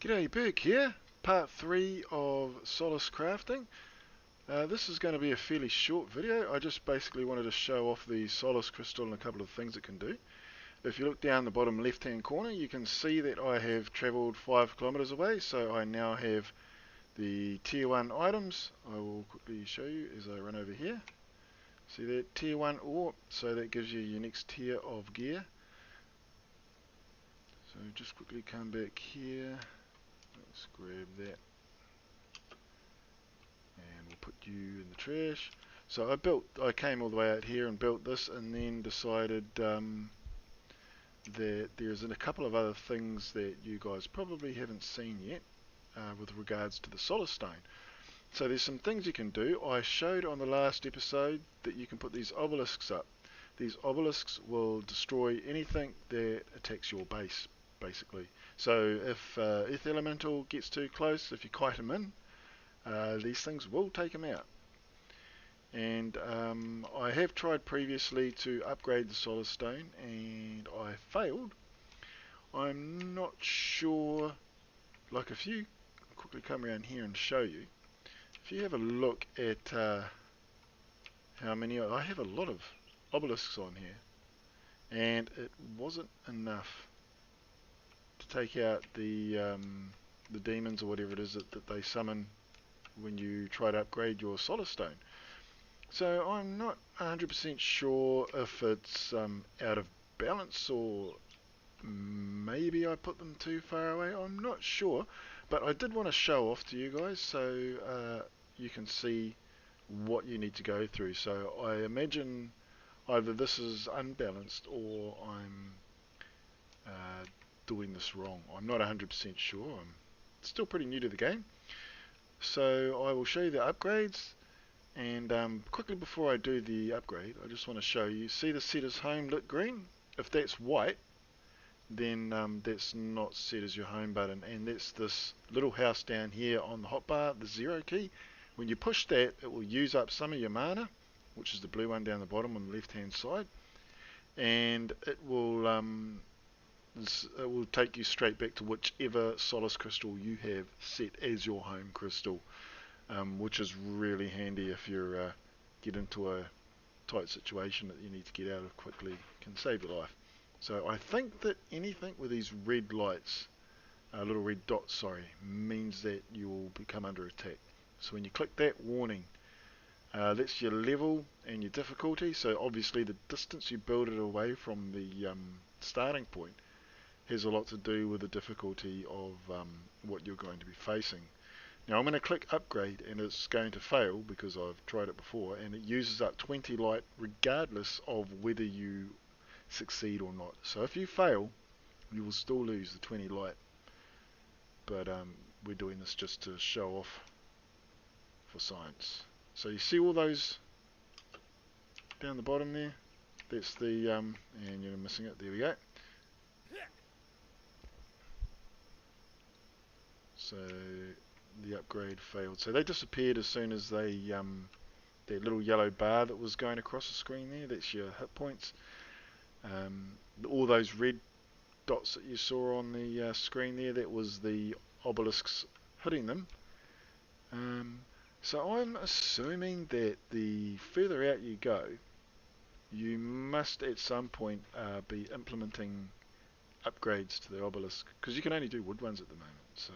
G'day, Burke here, part 3 of Solace crafting. This is going to be a fairly short video. I just basically wanted to show off the Solace crystal and a couple of things it can do. If you look down the bottom left hand corner, you can see that I have travelled 5 kilometres away, so I now have the tier 1 items. I will quickly show you as I run over here. See that tier 1 ore, so that gives you your next tier of gear. So just quickly come back here. Let's grab that and we'll put you in the trash. So I came all the way out here and built this, and then decided that there's a couple of other things that you guys probably haven't seen yet with regards to the Solace stone. So there's some things you can do. I showed on the last episode that you can put these obelisks up. These obelisks will destroy anything that attacks your base, basically. So if Earth Elemental gets too close, if you kite them in, these things will take them out. And I have tried previously to upgrade the Solace stone and I failed. I'm not sure, like if you quickly come around here and show you, if you have a look at how many, I have a lot of obelisks on here, and it wasn't enough to take out the demons or whatever it is that they summon when you try to upgrade your Solace stone. So I'm not 100% sure if it's out of balance, or maybe I put them too far away. I'm not sure, but I did want to show off to you guys so you can see what you need to go through. So I imagine either this is unbalanced or I'm doing this wrong. I'm not 100% sure. I'm still pretty new to the game. So I will show you the upgrades, and quickly before I do the upgrade, I just want to show you, see the set as home lit green? If that's white, then that's not set as your home button, and that's this little house down here on the hotbar, the 0 key. When you push that, it will use up some of your mana, which is the blue one down the bottom on the left hand side, and it will take you straight back to whichever Solace crystal you have set as your home crystal, which is really handy if you're get into a tight situation that you need to get out of quickly. Can save your life. So I think that anything with these red lights, little red dots, sorry, means that you will become under attack. So when you click that, warning, that's your level and your difficulty. So obviously the distance you build it away from the starting point has a lot to do with the difficulty of what you're going to be facing. Now I'm going to click upgrade, and it's going to fail because I've tried it before, and it uses up 20 light regardless of whether you succeed or not. So if you fail, you will still lose the 20 light, but we're doing this just to show off for science. So you see all those down the bottom there? That's the and you're missing it, there we go. So the upgrade failed. So they disappeared as soon as they that little yellow bar that was going across the screen there, that's your hit points. All those red dots that you saw on the screen there, that was the obelisks hitting them. So I'm assuming that the further out you go, you must at some point be implementing upgrades to the obelisk, because you can only do wood ones at the moment. So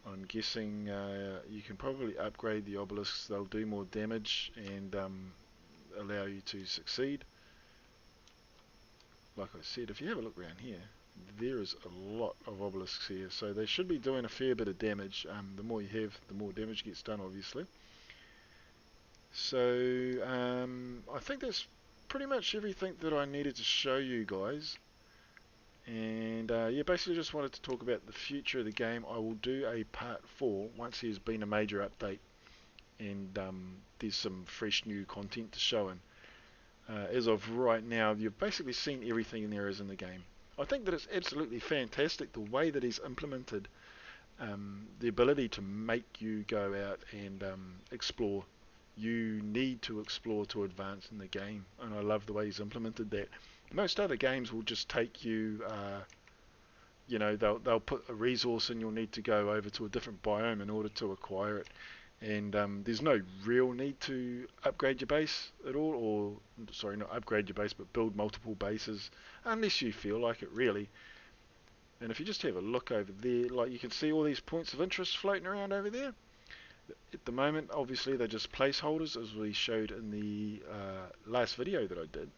I'm guessing you can probably upgrade the obelisks. They'll do more damage and allow you to succeed. Like I said, if you have a look around here, there is a lot of obelisks here, so they should be doing a fair bit of damage. The more you have, the more damage gets done, obviously. So I think that's pretty much everything that I needed to show you guys. And yeah, basically just wanted to talk about the future of the game. I will do a part 4 once there's been a major update and there's some fresh new content to show in. As of right now, you've basically seen everything there is in the game. I think that it's absolutely fantastic the way that he's implemented the ability to make you go out and explore. You need to explore to advance in the game, and I love the way he's implemented that. Most other games will just take you you know, they'll put a resource and you'll need to go over to a different biome in order to acquire it. And there's no real need to upgrade your base at all, or sorry, not upgrade your base, but build multiple bases, unless you feel like it really. And if you just have a look over there, like you can see all these points of interest floating around over there. At the moment, obviously, they're just placeholders, as we showed in the last video that I did.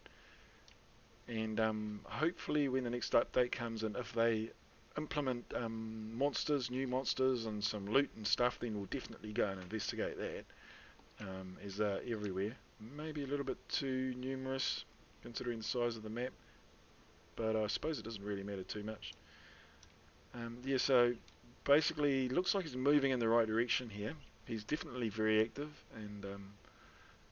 And hopefully when the next update comes in, if they implement monsters, new monsters, and some loot and stuff, then we'll definitely go and investigate that, as they're everywhere. Maybe a little bit too numerous, considering the size of the map, but I suppose it doesn't really matter too much. Yeah, so basically, looks like he's moving in the right direction here. He's definitely very active and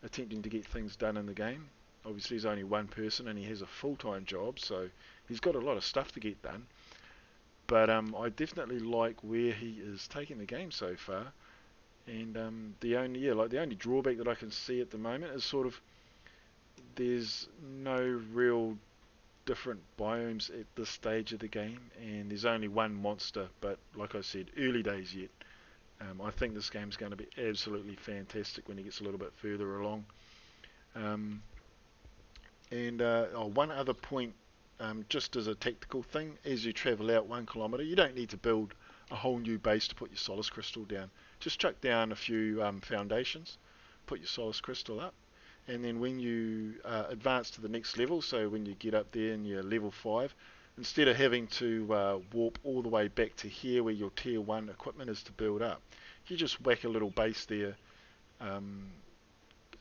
attempting to get things done in the game. Obviously he's only one person and he has a full-time job, so he's got a lot of stuff to get done. But I definitely like where he is taking the game so far. And the only drawback that I can see at the moment is sort of there's no real different biomes at this stage of the game, and there's only one monster. But like I said, early days yet. I think this game's going to be absolutely fantastic when it gets a little bit further along. Um, One other point, just as a tactical thing, as you travel out 1 kilometre, you don't need to build a whole new base to put your Solace Crystal down. Just chuck down a few foundations, put your Solace Crystal up, and then when you advance to the next level, so when you get up there and you're level 5, instead of having to warp all the way back to here where your tier 1 equipment is to build up, you just whack a little base there, um,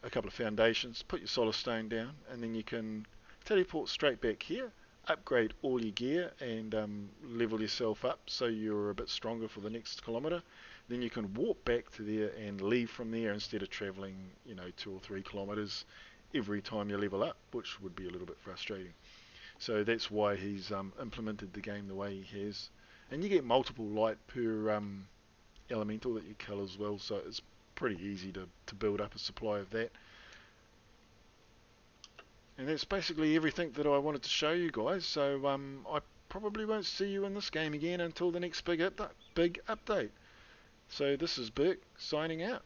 a couple of foundations, put your solar stone down, and then you can teleport straight back here, upgrade all your gear, and level yourself up so you're a bit stronger for the next kilometre. Then you can warp back to there and leave from there instead of travelling, 2 or 3 kilometres every time you level up, which would be a little bit frustrating. So that's why he's implemented the game the way he has. And you get multiple light per elemental that you kill as well, so it's pretty easy to build up a supply of that. And that's basically everything that I wanted to show you guys, so I probably won't see you in this game again until the next big update. So this is Burke signing out.